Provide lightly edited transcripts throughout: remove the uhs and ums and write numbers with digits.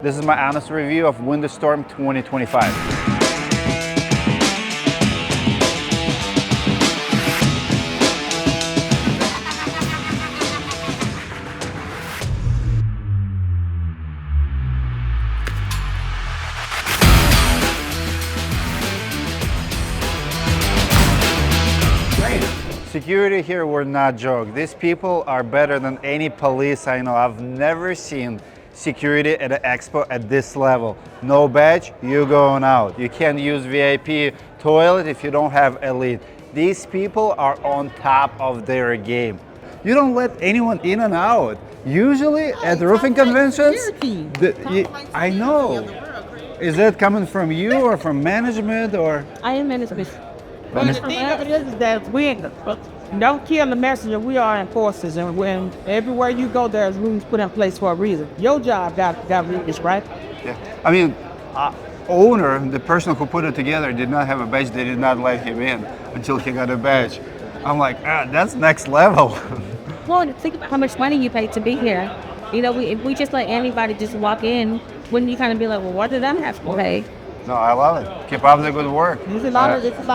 This is my honest review of Winter Storm 2025. Security here were not joke. These people are better than any police I know. I've never seen security at an expo at this level. No badge, you going out. You can't use VIP toilet if you don't have elite. These people are on top of their game. You don't let anyone in and out. Usually at roofing conventions, I know. Is that coming from you or from management or? I am management. But the thing of it is that we don't kill the messenger. We are enforcers, and when everywhere you go, there's rules put in place for a reason. Your job got rules, right? Yeah, I mean, owner, the person who put it together, did not have a badge. They did not let him in until he got a badge. I'm like, that's next level. Well, think about how much money you pay to be here. You know, if we just let anybody just walk in, wouldn't you kind of be like, well, what did I have to pay? No, I love it. Keep up the good work. There's a lot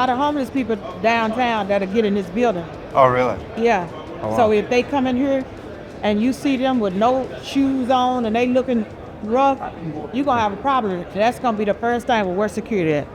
of homeless people downtown that'll get in this building. Oh, really? Yeah. Oh, wow. So if they come in here and you see them with no shoes on and they looking rough, you're gonna have a problem. That's gonna be the first time where we're security at.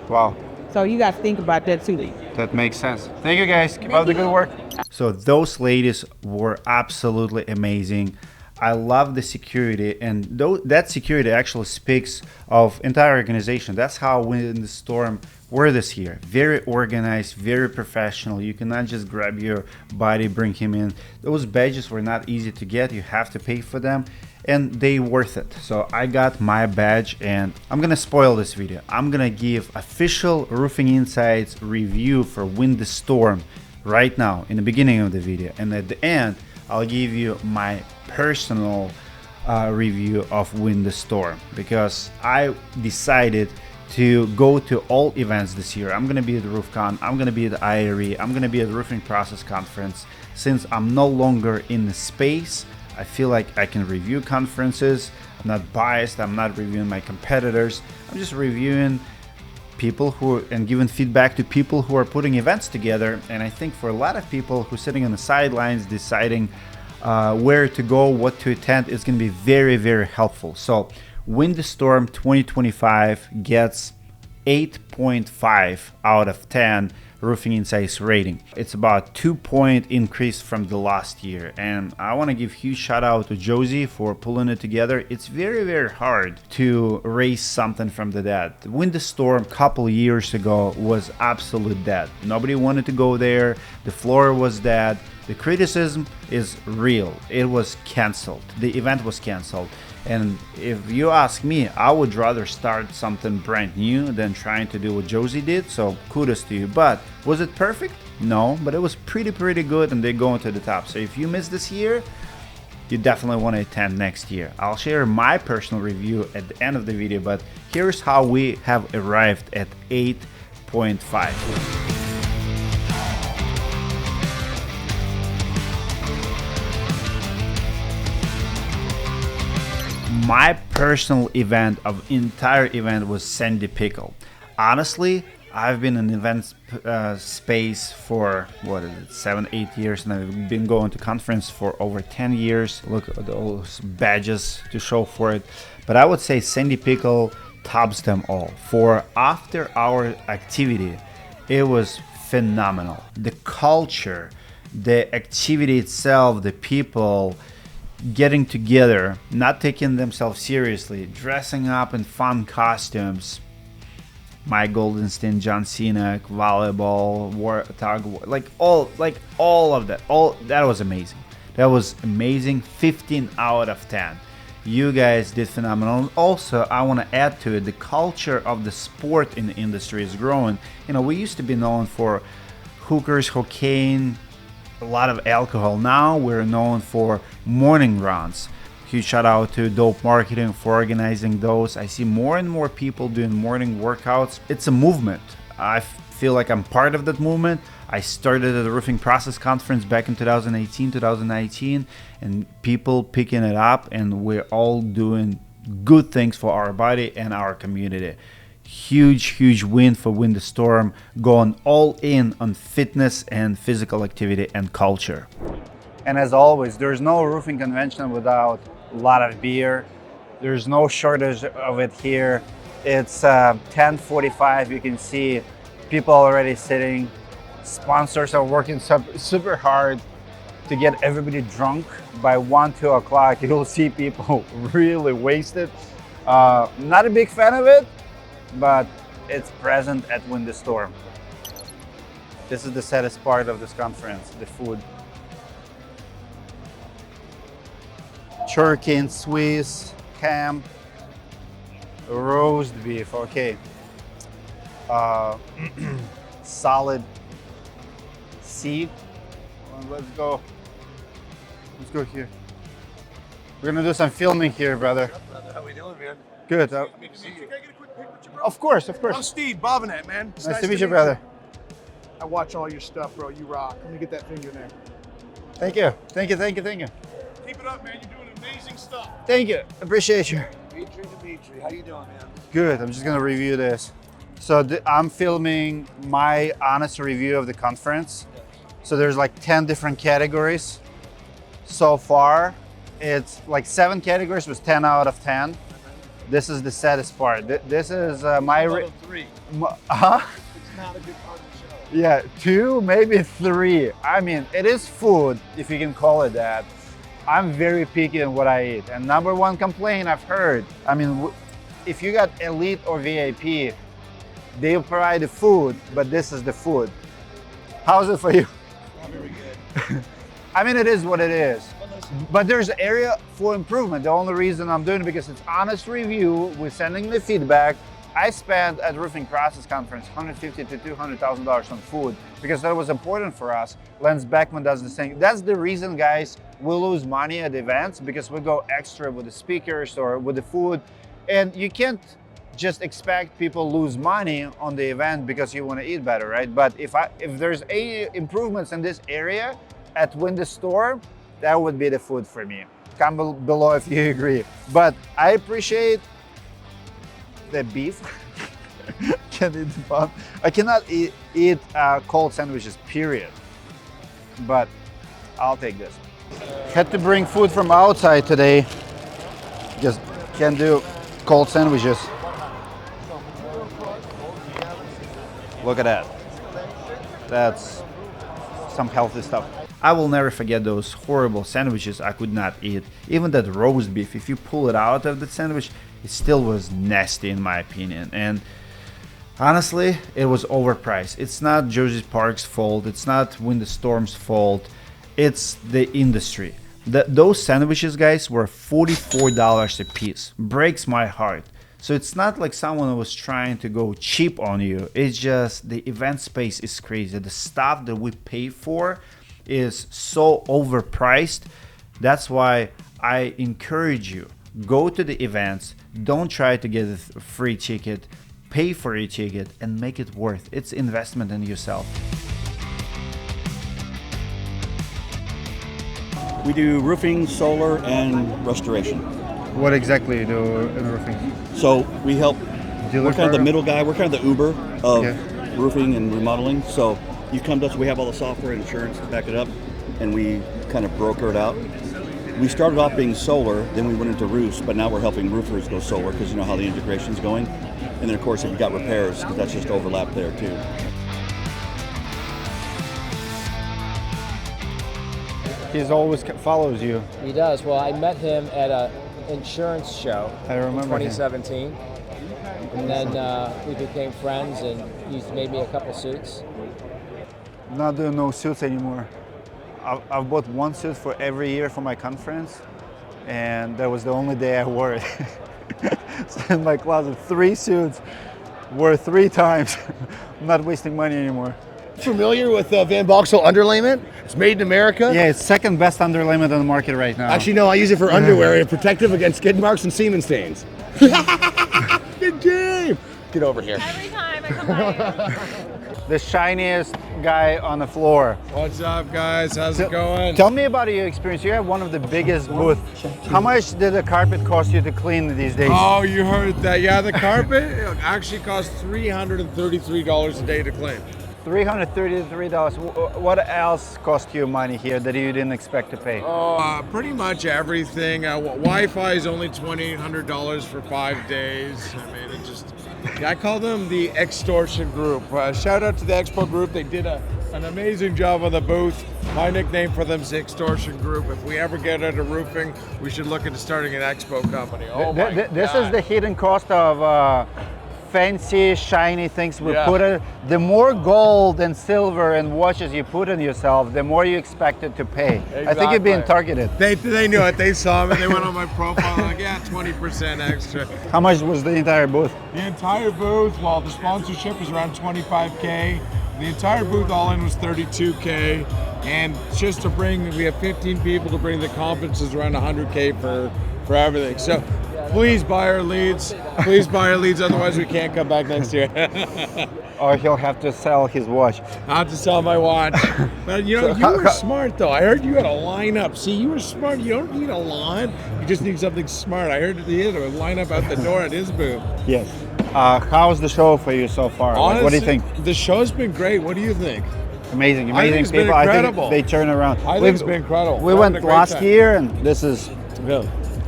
Wow. So you got to think about that too. That makes sense. Thank you guys. Keep up the good work. So those ladies were absolutely amazing. I love the security, and that security actually speaks of entire organization. That's how Winter Storm were this year. Very organized, very professional. You cannot just grab your buddy, bring him in. Those badges were not easy to get. You have to pay for them, and they worth it. So I got my badge, and I'm gonna spoil this video. I'm gonna give official Roofing Insights review for Winter Storm right now in the beginning of the video, and at the end I'll give you my personal review of Winter Storm, because I decided to go to all events this year. I'm gonna be at the RoofCon, I'm gonna be at the IRE, I'm gonna be at the Roofing Process Conference. Since I'm no longer in the space, I feel like I can review conferences. I'm not biased, I'm not reviewing my competitors, I'm just reviewing people and giving feedback to people who are putting events together. And I think for a lot of people who are sitting on the sidelines deciding where to go, what to attend, is going to be very, very helpful. So Winter Storm 2025 gets 8.5 out of 10 Roofing Insights rating. It's about 2-point increase from the last year, and I want to give huge shout out to Josie for pulling it together. It's very, very hard to raise something from the dead. Winter Storm a couple years ago was absolute dead. Nobody wanted to go there. The floor was dead. The criticism is real. It was canceled. The event was canceled. And if you ask me, I would rather start something brand new than trying to do what Josie did. So kudos to you. But was it perfect? No, but it was pretty good, and they're going to the top. So if you missed this year, you definitely want to attend next year. I'll share my personal review at the end of the video, but here's how we have arrived at 8.5. My personal event of entire event was Sandy Pickle. Honestly, I've been in event space for 7-8 years, and I've been going to conference for over 10 years. Look at those badges to show for it. But I would say Sandy Pickle tops them all. For after hour activity, it was phenomenal. The culture, the activity itself, the people getting together, not taking themselves seriously, dressing up in fun costumes. Mike Goldenstein, John Cena, volleyball, all of that. That was amazing. That was amazing. 15 out of 10. You guys did phenomenal. And also, I want to add to it, the culture of the sport in the industry is growing. You know, we used to be known for hookers, cocaine, a lot of alcohol. Now we're known for morning runs. Huge shout out to Dope Marketing for organizing those. I see more and more people doing morning workouts. It's a movement. I feel like I'm part of that movement. I started at the Roofing Process Conference back in 2018, 2019, and people picking it up, and we're all doing good things for our body and our community. Huge win for Win the Storm, going all in on fitness and physical activity and culture. And as always, there's no roofing convention without a lot of beer. There's no shortage of it here. It's 10:45. You can see people already sitting. Sponsors are working super hard to get everybody drunk. By 1-2 o'clock, you'll see people really wasted. Not a big fan of it, but it's present at Win the Storm. This is the saddest part of this conference, the food. Turkey and Swiss, ham, roast beef, okay. Solid C. Let's go here. We're gonna do some filming here, brother. How we doing, man? Good. Can I get a quick picture, bro? Of course. I'm Steve Bobinet, man. It's Nice to meet you, brother. I watch all your stuff, bro. You rock. Let me get that finger there. Thank you. Keep it up, man. You're doing amazing stuff. Thank you. Appreciate you. Dimitri, how you doing, man? Good. I'm just gonna review this. So I'm filming my honest review of the conference. So there's like 10 different categories so far. It's like 7 categories with 10 out of 10. This is the saddest part. This is my... Three. Huh? It's not a good part of the show. Yeah, 2, maybe 3. I mean, it is food, if you can call it that. I'm very picky on what I eat. And number one complaint I've heard, I mean, if you got elite or VIP, they'll provide the food, but this is the food. How's it for you? Not very good. I mean, it is what it is. But there's area for improvement. The only reason I'm doing it because it's honest review. We're sending the feedback. I spent at Roofing Process Conference $150,000 to $200,000 on food because that was important for us. Lance Beckman does the same. That's the reason, guys, we lose money at events because we go extra with the speakers or with the food. And you can't just expect people lose money on the event because you want to eat better, right? But if there's any improvements in this area at Win the Storm, that would be the food for me. Comment below if you agree. But I appreciate the beef. Can't eat the bun. I cannot eat cold sandwiches, period. But I'll take this. Had to bring food from outside today. Just can't do cold sandwiches. Look at that. That's some healthy stuff. I will never forget those horrible sandwiches I could not eat. Even that roast beef, if you pull it out of the sandwich, it still was nasty in my opinion. And honestly, it was overpriced. It's not Jersey Park's fault. It's not Win the Storm's fault. It's the industry. Those sandwiches, guys, were $44 a piece. Breaks my heart. So it's not like someone was trying to go cheap on you. It's just the event space is crazy. The stuff that we pay for is so overpriced. That's why I encourage you, go to the events. Don't try to get a free ticket. Pay for a ticket and make it worth. It's investment in yourself. We do roofing, solar, and restoration. What exactly you do in roofing? So we help, Dealer we're kind of the program? middle guy, we're kind of the Uber of Okay. roofing and remodeling. So you come to us, we have all the software and insurance to back it up, and we kind of broker it out. We started off being solar, then we went into roofs, but now we're helping roofers go solar because you know how the integration's going. And then of course if you've got repairs, because that's just overlap there too. He always follows you. He does. Well, I met him at an insurance show I remember in him. 2017. And then we became friends, and he's made me a couple suits. Not doing no suits anymore. I've bought one suit for every year for my conference, and that was the only day I wore it. So in my closet, 3 suits, wore 3 times. I'm not wasting money anymore. Familiar with Van Boxel underlayment? It's made in America. Yeah, it's second best underlayment on the market right now. Actually, no, I use it for underwear. It's protective against skid marks and semen stains. Good game. Get over here. Every time I come by. The shiniest guy on the floor. What's up, guys? How's it going? Tell me about your experience. You have one of the biggest booths. How much did the carpet cost you to clean these days? Oh, you heard that. Yeah, the carpet actually costs $333 a day to clean. $333. What else cost you money here that you didn't expect to pay? Pretty much everything. Wi-Fi is only $2,800 for 5 days. I mean, it just... I call them the extortion group. Shout out to the Expo group. They did an amazing job on the booth. My nickname for them is the extortion group. If we ever get into roofing, we should look into starting an Expo company. Oh my This God. is the hidden cost of fancy, shiny things we put in. The more gold and silver and watches you put on yourself, the more you expected to pay. Exactly. I think you're being targeted. They knew it. They saw me. They went on my profile like, yeah, 20% extra. How much was the entire booth? The entire booth, well, the sponsorship was around 25K. The entire booth all in was 32K. And just to bring, we have 15 people to bring the conference is around 100K for everything. So please buy our leads. Please buy our leads, otherwise we can't come back next year. Or he'll have to sell his watch. I have to sell my watch. But you know, you were smart though. I heard you had a lineup. See, you were smart. You don't need a lawn. You just need something smart. I heard he had a lineup out the door at his booth. Yes. How's the show for you so far? Honestly, What do you think? The show's been great. What do you think? Amazing I think it's been people. I incredible. think they turn around. I think it's been incredible. We We're went having a great last time. year, and this is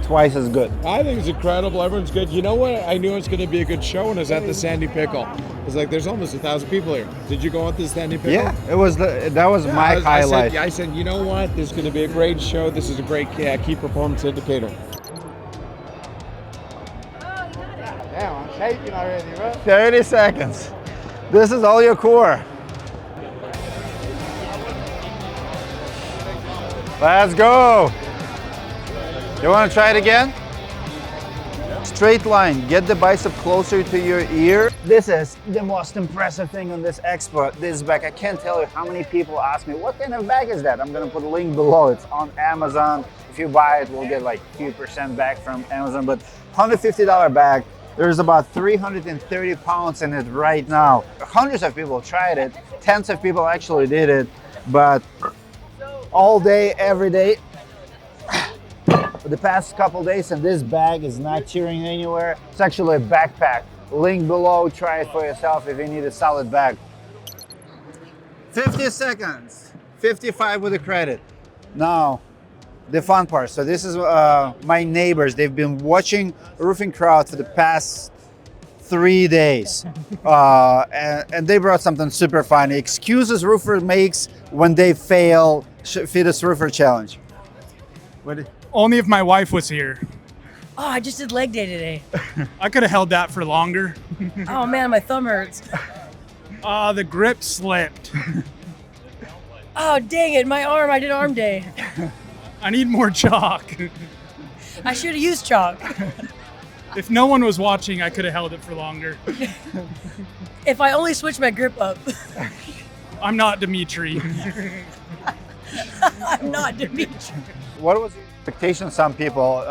twice as good. I think it's incredible. Everyone's good. You know what? I knew it was going to be a good show when I was at the Sandy Pickle. It's like there's almost 1,000 people here. Did you go at the Sandy Pickle? Yeah, that was my highlight. I said, you know what? This is going to be a great show. This is a great key performance indicator. Damn, I'm shaking already, bro. 30 seconds. This is all your core. Let's go. You want to try it again? Straight line. Get the bicep closer to your ear. This is the most impressive thing on this expo. This bag. I can't tell you how many people ask me, what kind of bag is that? I'm gonna put a link below. It's on Amazon. If you buy it, we'll get like a few % back from Amazon. But $150 bag. There's about 330 pounds in it right now. Hundreds of people tried it. Tens of people actually did it. But all day, every day, for the past couple days, and this bag is not tearing anywhere. It's actually a backpack. Link below, try it for yourself if you need a solid bag. 50 seconds, 55 with the credit. Now, the fun part. So this is my neighbors. They've been watching Roofing Crowd for the past 3 days. And they brought something super fun. Excuses roofer makes when they fail Fittest Roofer Challenge. Only if my wife was here. Oh, I just did leg day today. I could have held that for longer. Oh man, my thumb hurts. The grip slipped. Oh dang it, my arm, I did arm day. I need more chalk. I should have used chalk. If no one was watching, I could have held it for longer. If I only switched my grip up. I'm not Dimitri. I'm not Dimitri. What was your expectation? Some people,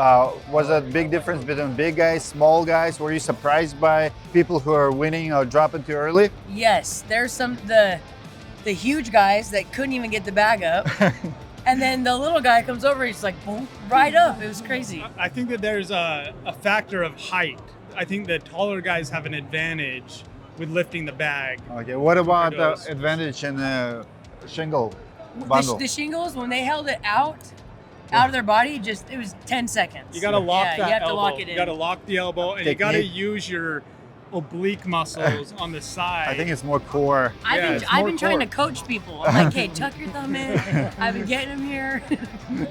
was a big difference between big guys, small guys? Were you surprised by people who are winning or dropping too early? Yes, there's some the huge guys that couldn't even get the bag up. And then the little guy comes over, he's like, boom, right up. It was crazy. I think that there's a factor of height. I think the taller guys have an advantage with lifting the bag. Okay, what about the Kudos. advantage in the shingle bundle? The shingles, when they held it out of their body, it was 10 seconds. You gotta lock Yeah, that you have to elbow. lock it in. You gotta lock the elbow, and you gotta use your oblique muscles on the side. I think it's more core. I've been trying to coach people. I'm like, hey, tuck your thumb in. I've been getting them here.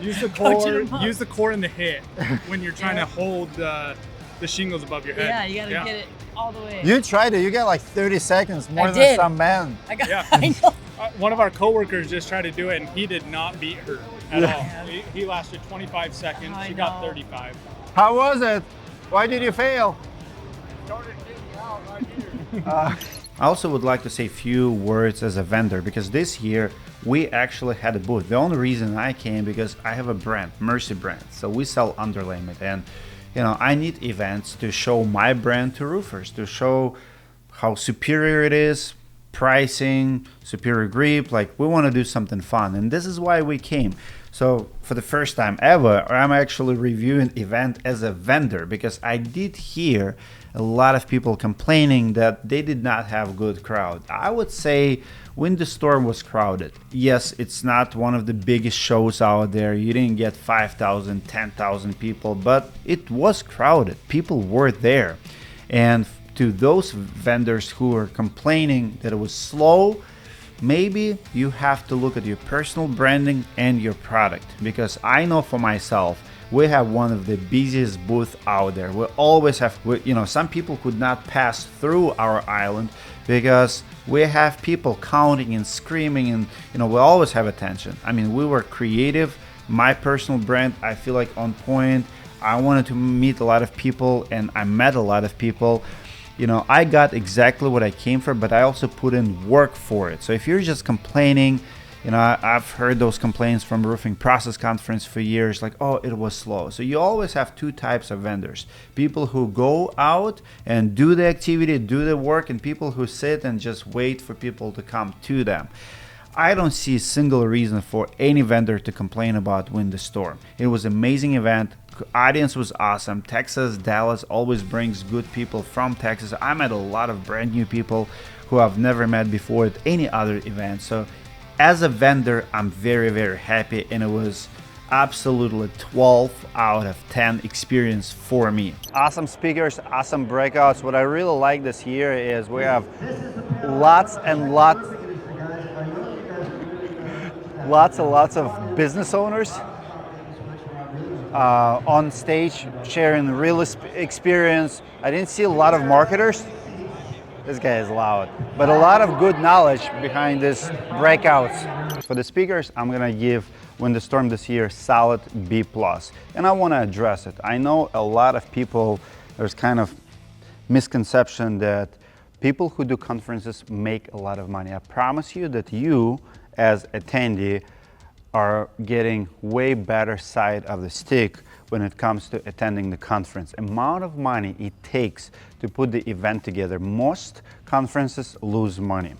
Use the Coaching core. them up. Use the core in the hip when you're trying to hold the shingles above your head. Yeah, you gotta get it all the way. You tried it. You got like 30 seconds more I than did. some men. I know. One of our coworkers just tried to do it, and he did not beat her at all. He lasted 25 seconds. I She got know. 35. How was it? Why did you fail? I also would like to say a few words as a vendor, because this year we actually had a booth. The only reason I came because I have a brand, Mercy brand. So we sell underlayment, and I need events to show my brand to roofers, to show how superior it is, pricing, superior grip. Like, we want to do something fun, and this is why we came. So for the first time ever, I'm actually reviewing event as a vendor, because I did hear a lot of people complaining that they did not have good crowd. I would say when the storm was crowded, yes, it's not one of the biggest shows out there. You didn't get 5,000, 10,000 people, but it was crowded. People were there. And to those vendors who are complaining that it was slow, maybe you have to look at your personal branding and your product, because I know for myself, we have one of the busiest booths out there. We always have, some people could not pass through our island because we have people counting and screaming, and we always have attention. I mean, we were creative. My personal brand, I feel like, on point. I wanted to meet a lot of people, and I met a lot of people. I got exactly what I came for, but I also put in work for it. So if you're just complaining, I've heard those complaints from Roofing Process Conference for years, like, oh, it was slow. So you always have two types of vendors: people who go out and do the activity, do the work, and people who sit and just wait for people to come to them. I don't see a single reason for any vendor to complain about Win the Storm. It was an amazing event. Audience was awesome. Texas, Dallas always brings good people from Texas. I met a lot of brand new people who I've never met before at any other event. So as a vendor, I'm very, very happy, and it was absolutely 12 out of 10 experience for me. Awesome speakers, awesome breakouts. What I really like this year is we have lots and lots of business owners on stage sharing real experience. I didn't see a lot of marketers. This guy is loud, but a lot of good knowledge behind these breakouts. For the speakers, I'm gonna give Win the Storm this year solid B+, and I want to address it. I know a lot of people, there's kind of misconception that people who do conferences make a lot of money. I promise you that you, as attendee, are getting way better side of the stick when it comes to attending the conference. Amount of money it takes to put the event together. Most conferences lose money.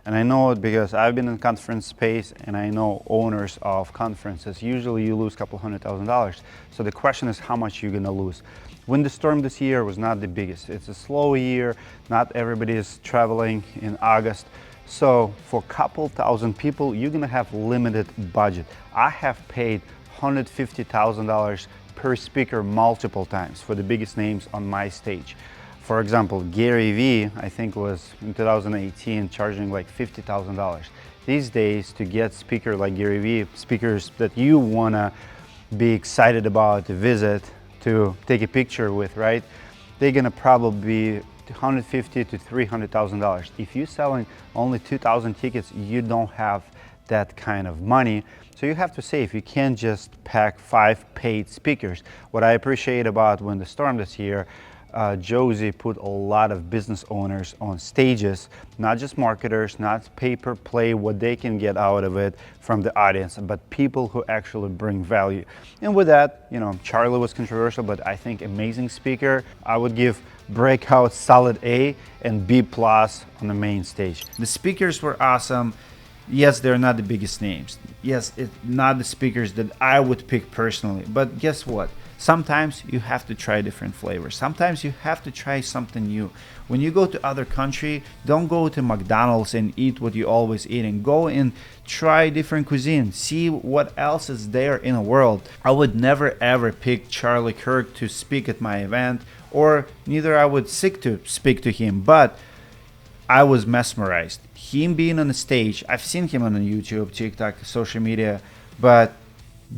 And I know it because I've been in conference space, and I know owners of conferences. Usually you lose a couple $100,000. So the question is how much you're gonna lose. Win the Storm this year was not the biggest. It's a slow year. Not everybody is traveling in August. So for a couple thousand people, you're gonna have limited budget. I have paid $150,000 per speaker multiple times for the biggest names on my stage. For example, Gary Vee, I think, was in 2018 charging like $50,000. These days, to get speaker like Gary Vee, speakers that you wanna be excited about to visit, to take a picture with, right? They're gonna probably be $150,000 to $300,000. If you're selling only 2,000 tickets, you don't have that kind of money. So you have to save. You can't just pack 5 paid speakers. What I appreciate about Win the Storm this year, Josie put a lot of business owners on stages, not just marketers, not pay-per-play, what they can get out of it from the audience, but people who actually bring value. And with that, Charlie was controversial, but I think amazing speaker. I would give breakout solid A and B+ on the main stage. The speakers were awesome. Yes, they're not the biggest names. Yes, it's not the speakers that I would pick personally, but guess what? Sometimes you have to try different flavors. Sometimes you have to try something new. When you go to other country, don't go to McDonald's and eat what you always eat, and go and try different cuisine. See what else is there in the world. I would never ever pick Charlie Kirk to speak at my event, or neither I would seek to speak to him, but I was mesmerized. Him being on the stage, I've seen him on YouTube, TikTok, social media, but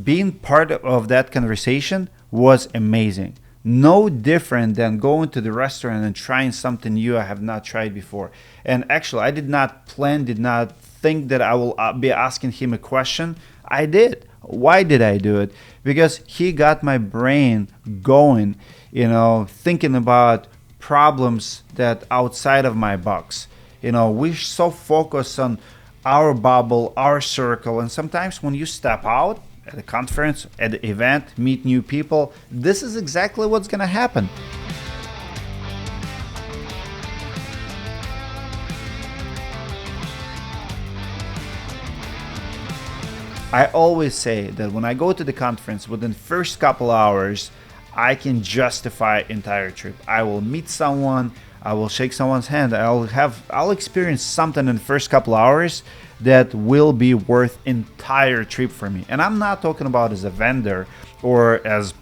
being part of that conversation was amazing. No different than going to the restaurant and trying something new I have not tried before. And actually, I did not think that I will be asking him a question. I did. Why did I do it? Because he got my brain going, thinking about problems that outside of my box. We're so focused on our bubble, our circle, and sometimes when you step out at a conference, at the event, meet new people, this is exactly what's gonna happen. I always say that when I go to the conference, within the first couple hours, I can justify entire trip. I will meet someone, I will shake someone's hand, I'll experience something in the first couple hours that will be worth entire trip for me. And I'm not talking about as a vendor or as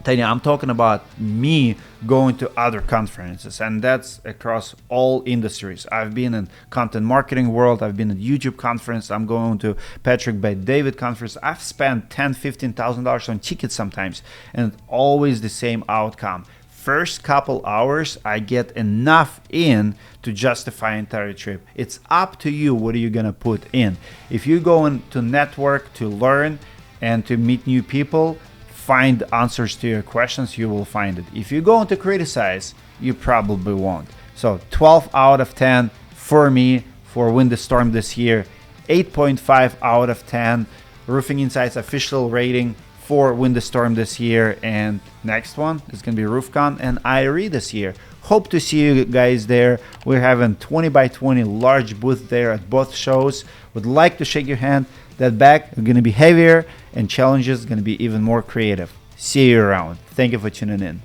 Tanya, I'm talking about me going to other conferences, and that's across all industries. I've been in content marketing world, I've been at YouTube conference, I'm going to Patrick Bet David conference. I've spent $10,000-$15,000 on tickets sometimes, and always the same outcome. First couple hours, I get enough in to justify entire trip. It's up to you. What are you gonna put in? If you're going to network, to learn, and to meet new people, find answers to your questions, you will find it. If you're going to criticize, you probably won't. So 12 out of 10 for me for Win the Storm this year. 8.5 out of 10 Roofing Insights official rating for Win the Storm this year. And next one is going to be RoofCon and IRE this year. Hope to see you guys there. We're having 20 by 20 large booth there at both shows. Would like to shake your hand. That bag is going to be heavier and challenges going to be even more creative. See you around. Thank you for tuning in.